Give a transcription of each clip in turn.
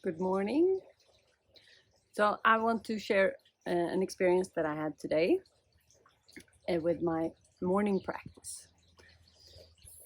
Good morning. So I want to share an experience that I had today with my morning practice.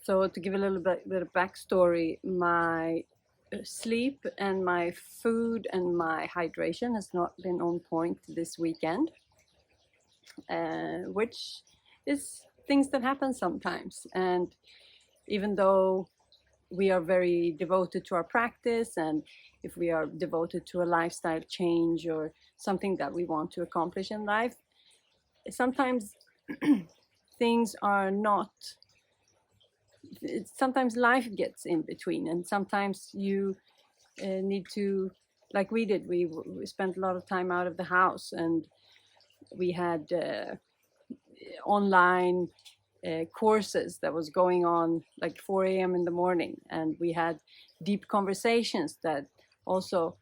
So to give a little bit of backstory, my sleep and my food and my hydration has not been on point this weekend, which is things that happen sometimes. And even though we are very devoted to our practice, and if we are devoted to a lifestyle change or something that we want to accomplish in life, sometimes things are not, sometimes life gets in between, and sometimes you need to, like we did, we spent a lot of time out of the house, and we had online courses that was going on like 4 a.m. in the morning, and we had deep conversations that also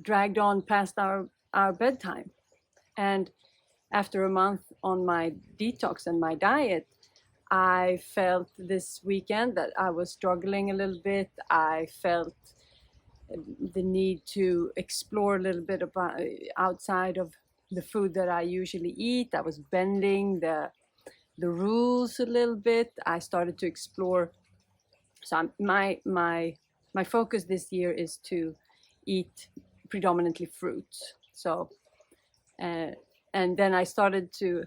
dragged on past our bedtime. And after a month on my detox and my diet, I felt this weekend that I was struggling a little bit. I felt the need to explore a little bit about outside of the food that I usually eat. I was bending the rules a little bit. I started to explore. So my focus this year is to eat predominantly fruits. So and then I started to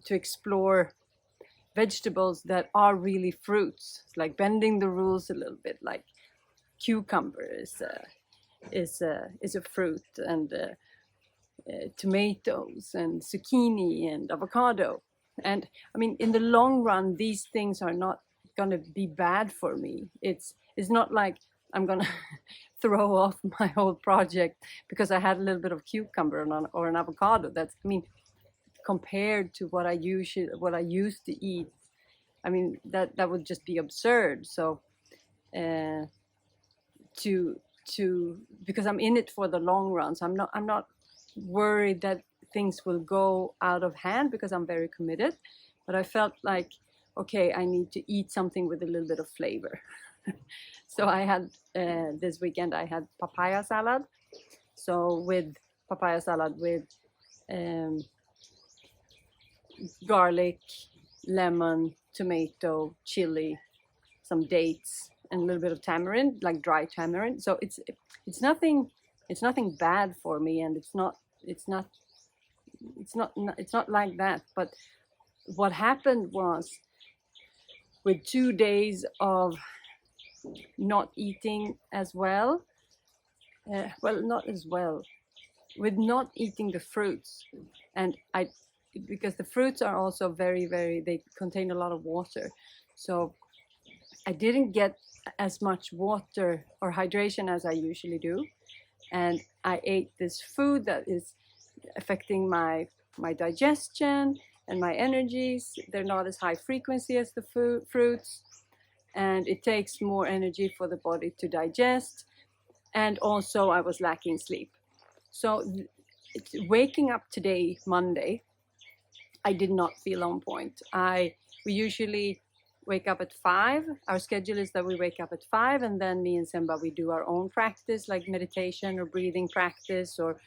explore vegetables that are really fruits. It's like bending the rules a little bit. Like cucumber is a fruit, and tomatoes and zucchini and avocado. And I mean, in the long run, these things are not going to be bad for me. It's not like I'm going to throw off my whole project because I had a little bit of cucumber or an avocado. That's, I mean, compared to what I used to eat, I mean, that would just be absurd. So because I'm in it for the long run, so I'm not worried that things will go out of hand because I'm very committed. But I felt like, okay, I need to eat something with a little bit of flavor. So I had this weekend I had papaya salad. So with papaya salad with garlic, lemon, tomato, chili, some dates, and a little bit of tamarind, like dry tamarind. So it's nothing bad for me, and it's not like that. But what happened was, with 2 days of not eating as well, not as well, with not eating the fruits, and because the fruits are also very, they contain a lot of water, so I didn't get as much water or hydration as I usually do, and I ate this food that is affecting my digestion and my energies. They're not as high frequency as the fruits, and it takes more energy for the body to digest. And also I was lacking sleep. So waking up today, Monday, I did not feel on point. We usually wake up at 5. Our schedule is that we wake up at 5, and then me and Semba, we do our own practice, like meditation or breathing practice or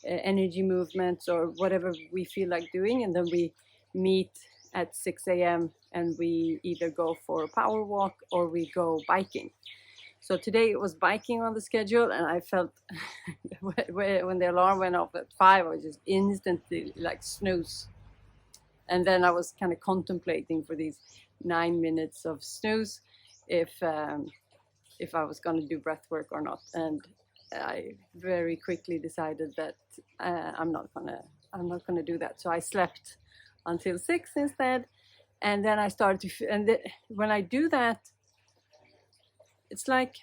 energy movements or whatever we feel like doing. And then we meet at 6 a.m. and we either go for a power walk or we go biking. So today it was biking on the schedule, and I felt when the alarm went off at 5, I was just instantly like snooze. And then I was kind of contemplating for these 9 minutes of snooze if I was going to do breath work or not. And I very quickly decided that I'm not gonna do that. So I slept until 6 instead, and then I started to. When I do that, it's like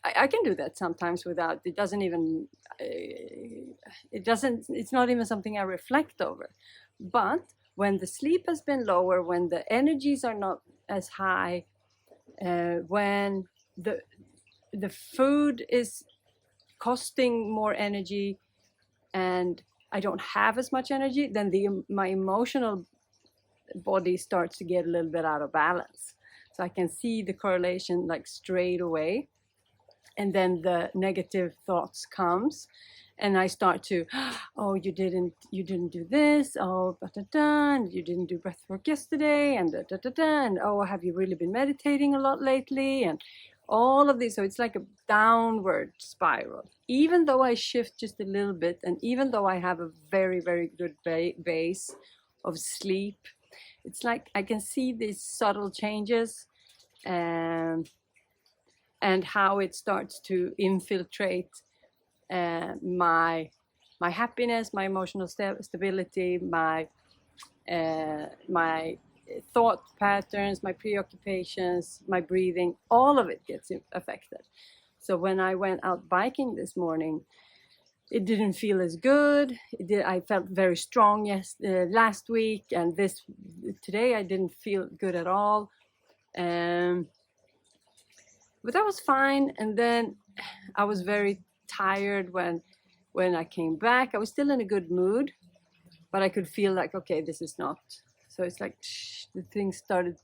I can do that sometimes without. It doesn't even. It's not even something I reflect over. But when the sleep has been lower, when the energies are not as high, when the food is costing more energy and I don't have as much energy, then my emotional body starts to get a little bit out of balance. So I can see the correlation like straight away. And then the negative thoughts comes, and I start to, oh, you didn't do this, oh, and you didn't do breath work yesterday, and and oh, have you really been meditating a lot lately, and all of these. So it's like a downward spiral. Even though I shift just a little bit, and even though I have a very, very good base of sleep, it's like I can see these subtle changes, and how it starts to infiltrate my happiness, my emotional stability, my thought patterns, my preoccupations, my breathing. All of it gets affected. So when I went out biking this morning, it didn't feel as good. I felt very strong last week, and today I didn't feel good at all. But that was fine. And then I was very tired when I came back. I was still in a good mood, but I could feel like, okay, this is not. So it's like the things started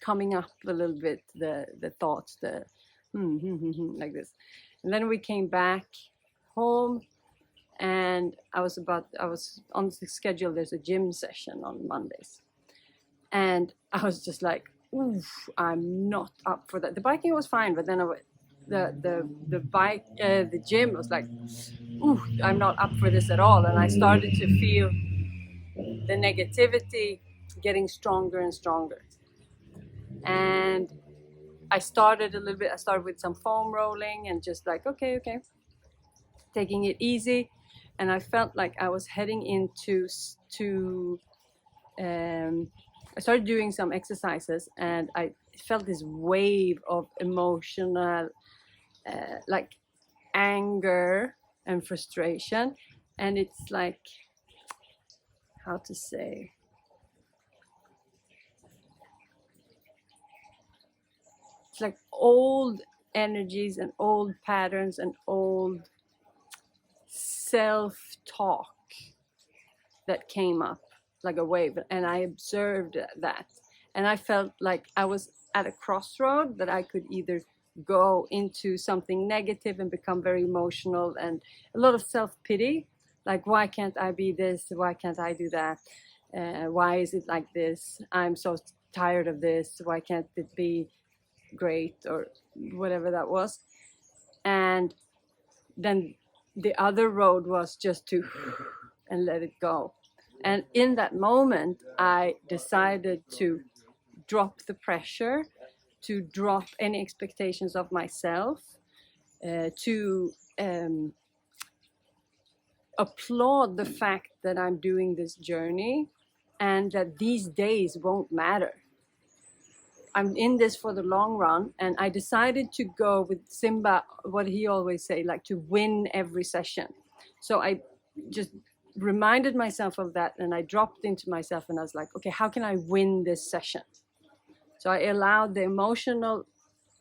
coming up a little bit, the thoughts, like this. And then we came back home, and I was on the schedule. There's a gym session on Mondays, and I was just like, oof, I'm not up for that. The biking was fine, but then the gym was like, ooh, I'm not up for this at all. And I started to feel the negativity getting stronger and stronger. And I started with some foam rolling and just like, okay, taking it easy. And I felt like I was heading into I started doing some exercises, and I felt this wave of emotional, like anger and frustration. And it's like, how to say, it's like old energies and old patterns and old self-talk that came up like a wave. And I observed that, and I felt like I was at a crossroad, that I could either go into something negative and become very emotional and a lot of self-pity, like, why can't I be this, why can't I do that, why is it like this, I'm so tired of this, why can't it be great, or whatever that was. And then the other road was just to and let it go. And in that moment, I decided to drop the pressure, to drop any expectations of myself, to applaud the fact that I'm doing this journey and that these days won't matter. I'm in this for the long run, and I decided to go with Simba, what he always say, like to win every session. So I just reminded myself of that, and I dropped into myself, and I was like, okay, how can I win this session? So I allowed the emotional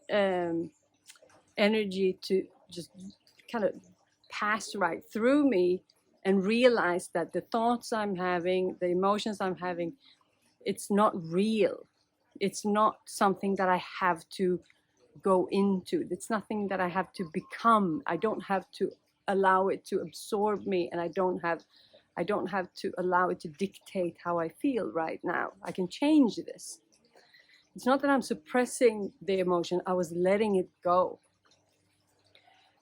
energy to just kind of pass right through me, and realize that the thoughts I'm having, the emotions I'm having, it's not real. It's not something that I have to go into. It's nothing that I have to become. I don't have to allow it to absorb me, and I don't have to allow it to dictate how I feel right now. I can change this. It's not that I'm suppressing the emotion. I was letting it go.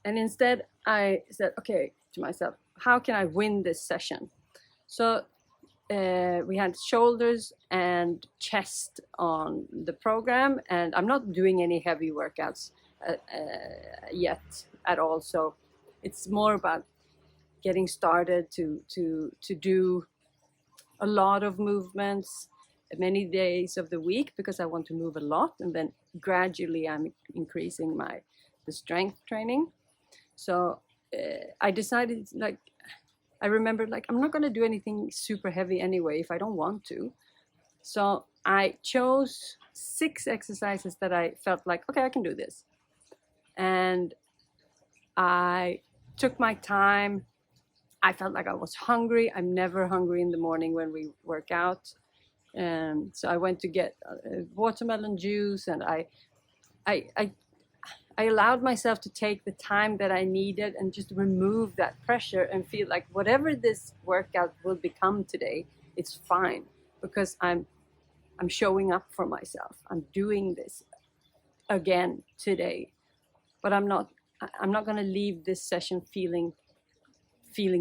And instead I said, okay, to myself, how can I win this session? So we had shoulders and chest on the program, and I'm not doing any heavy workouts yet at all. So it's more about getting started to do a lot of movements many days of the week, because I want to move a lot, and then gradually I'm increasing the strength training. So I decided, like, I remembered, like, I'm not going to do anything super heavy anyway if I don't want to. So I chose 6 exercises that I felt like, okay, I can do this. And I took my time. I felt like I was hungry. I'm never hungry in the morning when we work out. So I went to get watermelon juice, and I allowed myself to take the time that I needed and just remove that pressure and feel like whatever this workout will become today, it's fine, because I'm showing up for myself. I'm doing this again today, but I'm not going to leave this session feeling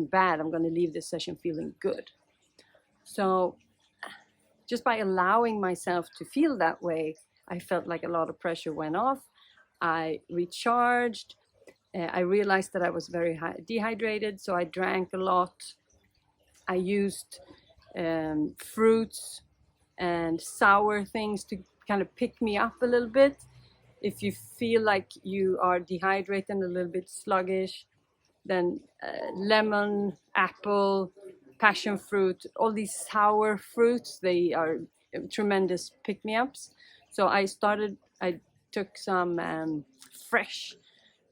bad. I'm going to leave this session feeling good. So just by allowing myself to feel that way, I felt like a lot of pressure went off. I recharged. I realized that I was very dehydrated, so I drank a lot. I used fruits and sour things to kind of pick me up a little bit. If you feel like you are dehydrated and a little bit sluggish, then lemon, apple, passion fruit, all these sour fruits, they are tremendous pick-me-ups. So I took some fresh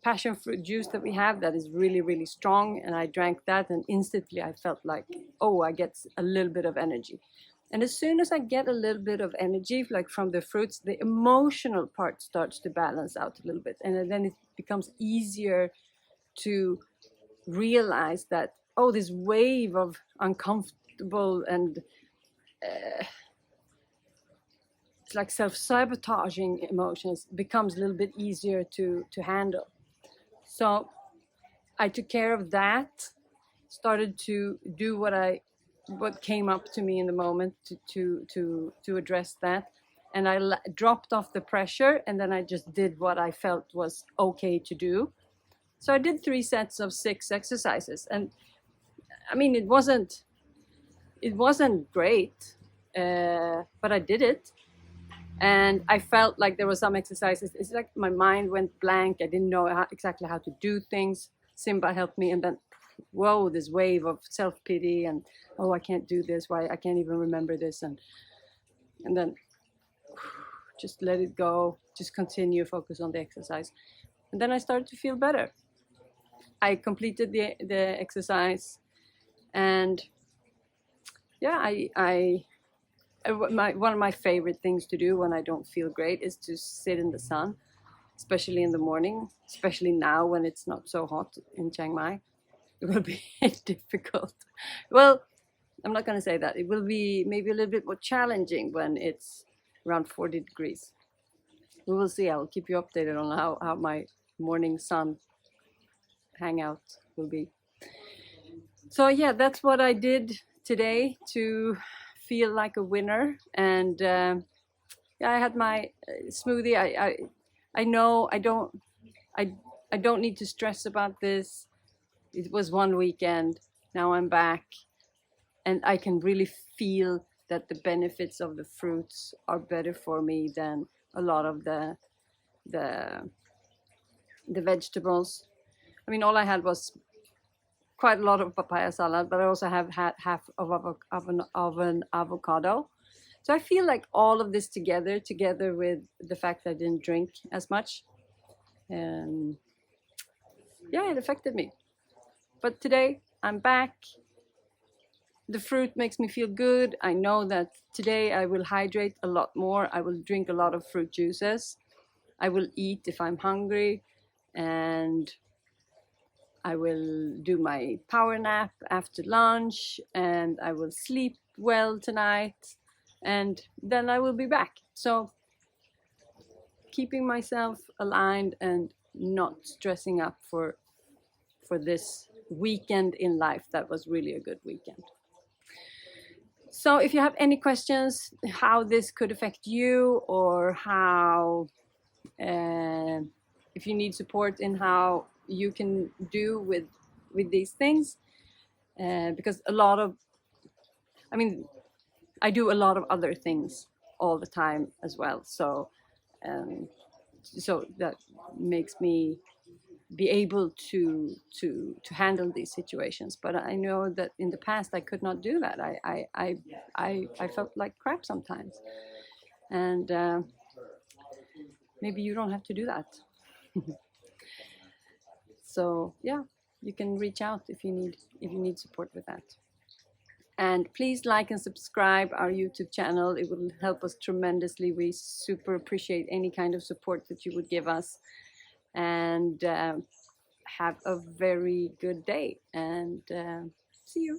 passion fruit juice that we have that is really, really strong, and I drank that, and instantly I felt like, oh, I get a little bit of energy. And as soon as I get a little bit of energy, like from the fruits, the emotional part starts to balance out a little bit. And then it becomes easier to realize that, oh, this wave of uncomfortable and it's like self-sabotaging emotions becomes a little bit easier to handle. So I took care of that, started to do what came up to me in the moment to address that, and I dropped off the pressure, and then I just did what I felt was okay to do. So I did 3 sets of 6 exercises, and I mean it wasn't great, but I did it, and I felt like there were some exercises. It's like my mind went blank. I didn't know exactly how to do things. Simba helped me, and then whoa, this wave of self-pity and, oh, I can't do this, why I can't even remember this, and then just let it go, just continue, focus on the exercise. And then I started to feel better. I completed the exercise, and yeah, one of my favorite things to do when I don't feel great is to sit in the sun, especially in the morning, especially now when it's not so hot in Chiang Mai. It will be difficult. Well, I'm not going to say that. It will be maybe a little bit more challenging when it's around 40 degrees. We will see. I will keep you updated on how my morning sun hangout will be. So yeah, that's what I did today to feel like a winner. And yeah, I had my smoothie. I know I don't need to stress about this. It was one weekend. Now I'm back, and I can really feel that the benefits of the fruits are better for me than a lot of the vegetables. I mean, all I had was quite a lot of papaya salad, but I also have had half of an avocado. So I feel like all of this together with the fact that I didn't drink as much, yeah, it affected me. But today I'm back. The fruit makes me feel good. I know that today I will hydrate a lot more. I will drink a lot of fruit juices. I will eat if I'm hungry, and I will do my power nap after lunch, and I will sleep well tonight, and then I will be back. So keeping myself aligned and not stressing up for this weekend in life. That was really a good weekend. So if you have any questions how this could affect you, or how if you need support in how you can do with these things, because I do a lot of other things all the time as well, so that makes me be able to handle these situations. But I know that in the past I could not do that. I felt like crap sometimes, and maybe you don't have to do that. So yeah, you can reach out if you need support with that. And please like and subscribe our YouTube channel. It will help us tremendously. We super appreciate any kind of support that you would give us. And have a very good day, and see you.